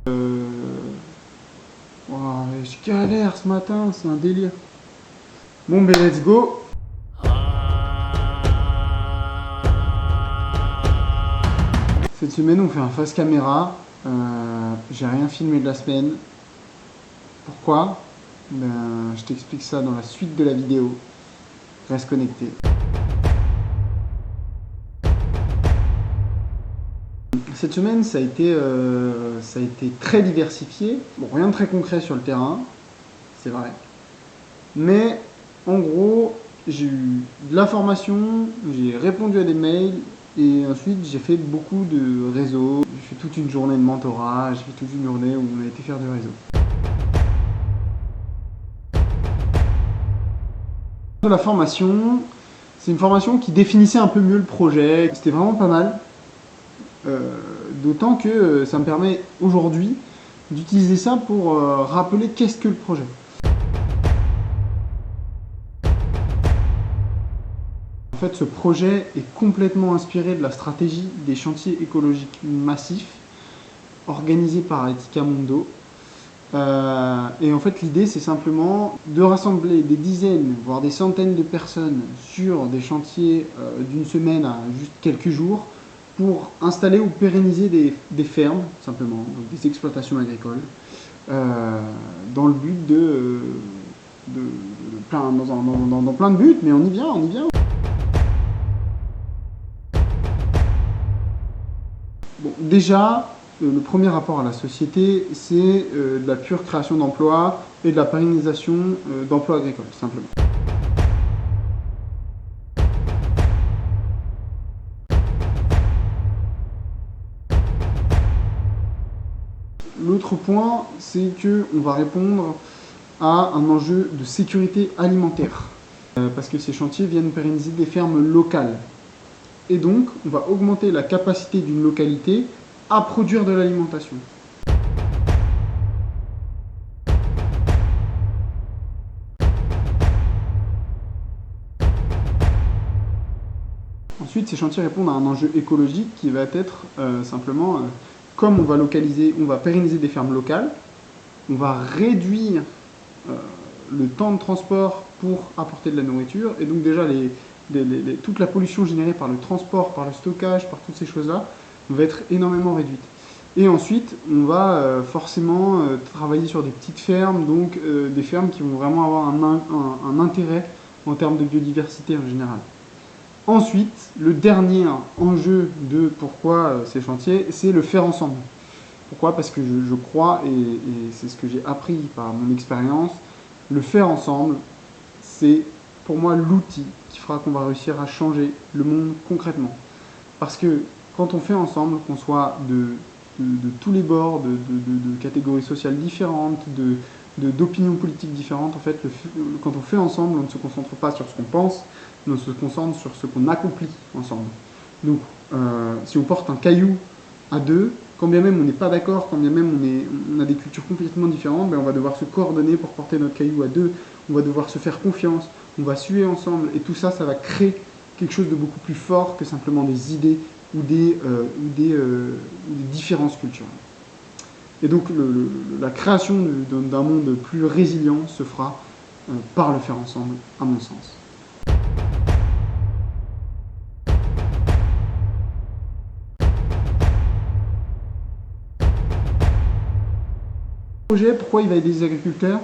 Ouah, je galère ce matin, c'est un délire. Bon, ben let's go. Cette semaine, on fait un face caméra. J'ai rien filmé de la semaine. Pourquoi? Ben, je t'explique ça dans la suite de la vidéo. Reste connecté. Cette semaine, ça a été très diversifié. Bon, rien de très concret sur le terrain, c'est vrai. Mais en gros, j'ai eu de l'information, j'ai répondu à des mails et ensuite j'ai fait beaucoup de réseaux. J'ai fait toute une journée de mentorat, j'ai fait toute une journée où on a été faire du réseau. La formation, c'est une formation qui définissait un peu mieux le projet. C'était vraiment pas mal. D'autant que ça me permet aujourd'hui d'utiliser ça pour rappeler qu'est-ce que le projet. En fait, ce projet est complètement inspiré de la stratégie des chantiers écologiques massifs organisés par Etica Mundo. Et en fait, l'idée, c'est simplement de rassembler des dizaines, voire des centaines de personnes sur des chantiers d'une semaine à juste quelques jours pour installer ou pérenniser des fermes, simplement, donc des exploitations agricoles, dans le but dans plein de buts, mais on y vient. Bon, déjà, le premier rapport à la société, c'est de la pure création d'emplois et de la pérennisation d'emplois agricoles, simplement. L'autre point, c'est qu'on va répondre à un enjeu de sécurité alimentaire, parce que ces chantiers viennent pérenniser des fermes locales. Et donc, on va augmenter la capacité d'une localité à produire de l'alimentation. Ensuite, ces chantiers répondent à un enjeu écologique qui va être simplement, comme on va pérenniser des fermes locales, on va réduire le temps de transport pour apporter de la nourriture, et donc déjà toute la pollution générée par le transport, par le stockage, par toutes ces choses-là, va être énormément réduite. Et ensuite, on va forcément travailler sur des petites fermes, donc des fermes qui vont vraiment avoir un intérêt en termes de biodiversité en général. Ensuite, le dernier enjeu de pourquoi ces chantiers, c'est le faire ensemble. Pourquoi? Parce que je crois, et c'est ce que j'ai appris par mon expérience, le faire ensemble, c'est pour moi l'outil qui fera qu'on va réussir à changer le monde concrètement. Parce que quand on fait ensemble, qu'on soit de tous les bords, de catégories sociales différentes, d'opinions politiques différentes, en fait, quand on fait ensemble, on ne se concentre pas sur ce qu'on pense, mais on se concentre sur ce qu'on accomplit ensemble. Donc, si on porte un caillou à deux, quand bien même on n'est pas d'accord, quand bien même on a des cultures complètement différentes, ben on va devoir se coordonner pour porter notre caillou à deux, on va devoir se faire confiance, on va suer ensemble, et tout ça, ça va créer quelque chose de beaucoup plus fort que simplement des idées ou des différences culturelles. Et donc la création d'un monde plus résilient se fera par le faire ensemble, à mon sens. Pourquoi il va aider les agriculteurs?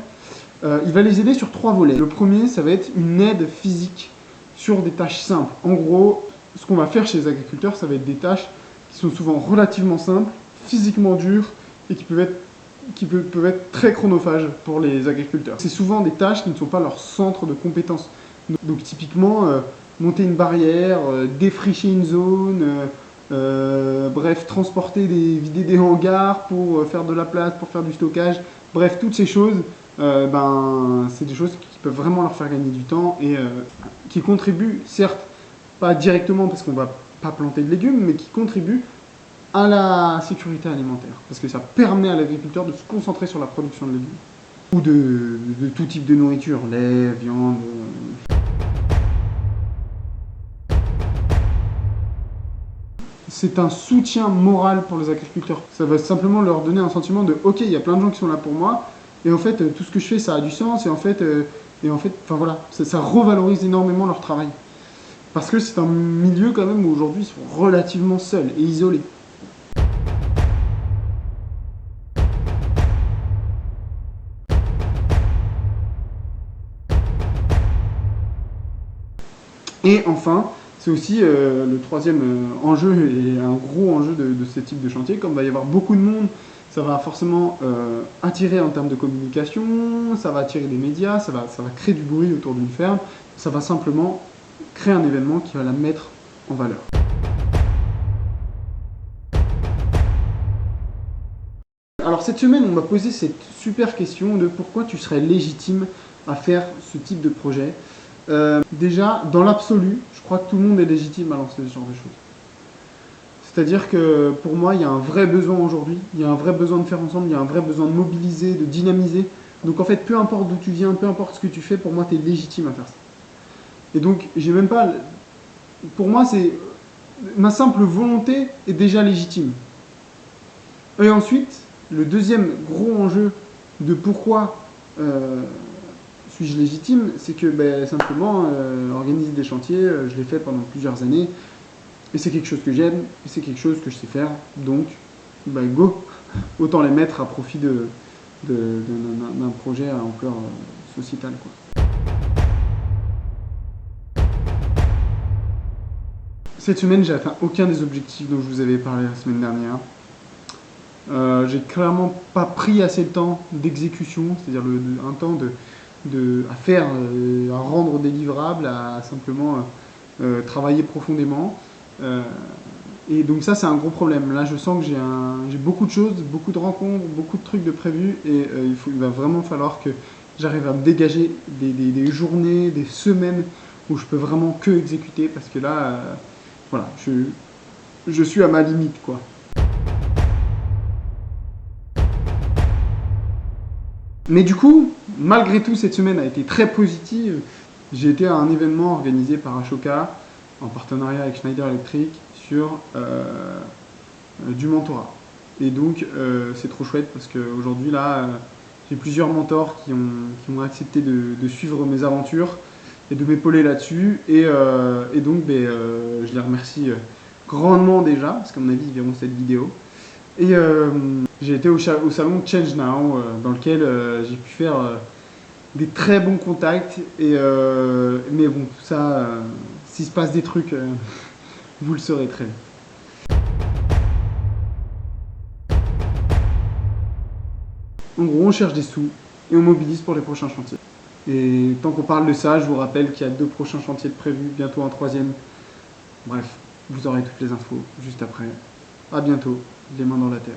Il va les aider sur 3 volets. Le premier, ça va être une aide physique sur des tâches simples. En gros, ce qu'on va faire chez les agriculteurs, ça va être des tâches qui sont souvent relativement simples, physiquement dures et qui peuvent être très chronophages pour les agriculteurs. C'est souvent des tâches qui ne sont pas leur centre de compétences. Donc typiquement, monter une barrière, défricher une zone, bref, vider des hangars pour faire de la place, pour faire du stockage, bref, toutes ces choses, c'est des choses qui peuvent vraiment leur faire gagner du temps et qui contribuent, certes, pas directement parce qu'on va pas planter de légumes, mais qui contribuent à la sécurité alimentaire, parce que ça permet à l'agriculteur de se concentrer sur la production de légumes, ou de tout type de nourriture, lait, viande. c'est un soutien moral pour les agriculteurs. Ça va simplement leur donner un sentiment de ok, il y a plein de gens qui sont là pour moi, et en fait, tout ce que je fais, ça a du sens, enfin voilà, ça revalorise énormément leur travail. Parce que c'est un milieu quand même où aujourd'hui ils sont relativement seuls et isolés. Et enfin, c'est aussi le troisième enjeu et un gros enjeu de ce type de chantier. Comme il va y avoir beaucoup de monde, ça va forcément attirer en termes de communication, ça va attirer des médias, ça va créer du bruit autour d'une ferme, ça va simplement créer un événement qui va la mettre en valeur. Alors cette semaine, on m'a posé cette super question de pourquoi tu serais légitime à faire ce type de projet. Déjà, dans l'absolu, je crois que tout le monde est légitime à lancer ce genre de choses. C'est-à-dire que pour moi, il y a un vrai besoin aujourd'hui, il y a un vrai besoin de faire ensemble, il y a un vrai besoin de mobiliser, de dynamiser. Donc en fait, peu importe d'où tu viens, peu importe ce que tu fais, pour moi, tu es légitime à faire ça. Et donc, j'ai même pas... Pour moi, c'est... Ma simple volonté est déjà légitime. Et ensuite, le deuxième gros enjeu de pourquoi suis-je légitime, c'est que simplement, organiser des chantiers, je l'ai fait pendant plusieurs années, et c'est quelque chose que j'aime, et c'est quelque chose que je sais faire, donc go, autant les mettre à profit d'un projet à ampleur sociétale, quoi. Cette semaine, j'ai atteint aucun des objectifs dont je vous avais parlé la semaine dernière. J'ai clairement pas pris assez de temps d'exécution, c'est-à-dire un temps à faire, à rendre des livrables, à simplement travailler profondément. Et donc ça, c'est un gros problème. Là, je sens que j'ai beaucoup de choses, beaucoup de rencontres, beaucoup de trucs de prévus, et il va vraiment falloir que j'arrive à me dégager des journées, des semaines où je peux vraiment que exécuter, parce que là, voilà, je suis à ma limite, quoi. Mais du coup, malgré tout, cette semaine a été très positive. J'ai été à un événement organisé par Ashoka, en partenariat avec Schneider Electric, sur du mentorat. Et donc, c'est trop chouette parce qu'aujourd'hui, là, j'ai plusieurs mentors qui ont accepté de suivre mes aventures et de m'épauler là-dessus. Et donc, je les remercie grandement déjà, parce qu'à mon avis, ils verront cette vidéo. Et j'ai été au salon Change Now, dans lequel j'ai pu faire des très bons contacts. Mais bon, tout ça, s'il se passe des trucs, vous le saurez très vite. En gros, on cherche des sous et on mobilise pour les prochains chantiers. Et tant qu'on parle de ça, je vous rappelle qu'il y a 2 prochains chantiers de prévus, bientôt un 3e. Bref, vous aurez toutes les infos juste après. A bientôt, les mains dans la terre.